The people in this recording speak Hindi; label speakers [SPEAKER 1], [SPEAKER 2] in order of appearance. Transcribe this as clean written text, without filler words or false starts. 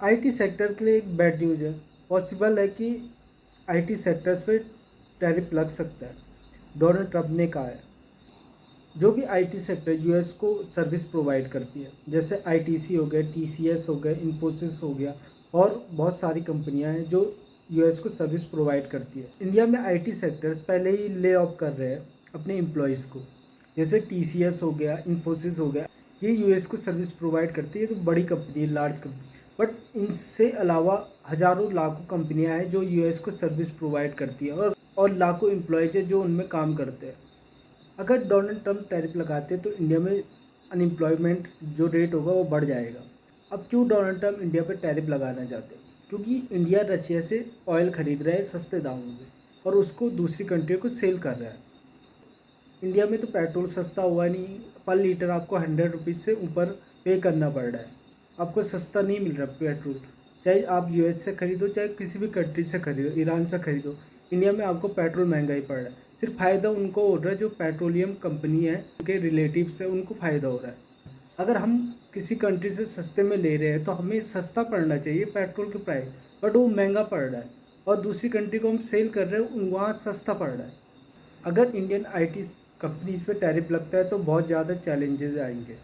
[SPEAKER 1] आईटी सेक्टर के लिए एक बैड न्यूज़ है। पॉसिबल है कि आईटी सेक्टर्स पे टैरिफ लग सकता है। डोनाल्ड ट्रंप ने कहा है। जो भी आईटी सेक्टर यूएस को सर्विस प्रोवाइड करती है, जैसे आईटीसी हो गया, टीसीएस हो गया, इन्फोसिस हो गया और बहुत सारी कंपनियां हैं जो यूएस को सर्विस प्रोवाइड करती है। इंडिया में आईटी सेक्टर्स पहले ही ले ऑफ कर रहे हैं अपने एम्प्लॉयज़ को, जैसे टीसीएस हो गया, इन्फोसिस हो गया। ये यूएस को सर्विस प्रोवाइड करती है, तो बड़ी कंपनी है, लार्ज कंपनी। बट इनसे अलावा हज़ारों लाखों कंपनियां हैं जो यूएस को सर्विस प्रोवाइड करती है और लाखों एम्प्लॉयज़ है जो उनमें काम करते हैं। अगर डोनाल्ड ट्रंप टैरिफ लगाते तो इंडिया में अनएम्प्लॉयमेंट जो रेट होगा वो बढ़ जाएगा। अब क्यों डोनाल्ड ट्रंप इंडिया पर टैरिफ लगाना चाहते हैं? क्योंकि इंडिया रशिया से ऑयल खरीद रहा है सस्ते दामों में और उसको दूसरी कंट्रियों को सेल कर रहा है। इंडिया में तो पेट्रोल सस्ता हुआ नहीं, पर लीटर आपको 100 रुपीज़ से ऊपर पे करना पड़ रहा है। आपको सस्ता नहीं मिल रहा पेट्रोल, चाहे आप यूएस से खरीदो चाहे किसी भी कंट्री से खरीदो, ईरान से खरीदो। इंडिया में आपको पेट्रोल महंगा ही पड़ रहा है। सिर्फ फ़ायदा उनको हो रहा है जो पेट्रोलियम कंपनी है, उनके रिलेटिव्स है, उनको फ़ायदा हो रहा है। अगर हम किसी कंट्री से सस्ते में ले रहे हैं तो हमें सस्ता पड़ना चाहिए पेट्रोल के प्राइस, बट वो महंगा पड़ रहा है और दूसरी कंट्री को हम सेल कर रहे हैं वहाँ सस्ता पड़ रहा है। अगर इंडियन आईटी कंपनीज पे टैरिफ लगता है तो बहुत ज़्यादा चैलेंजेस आएंगे।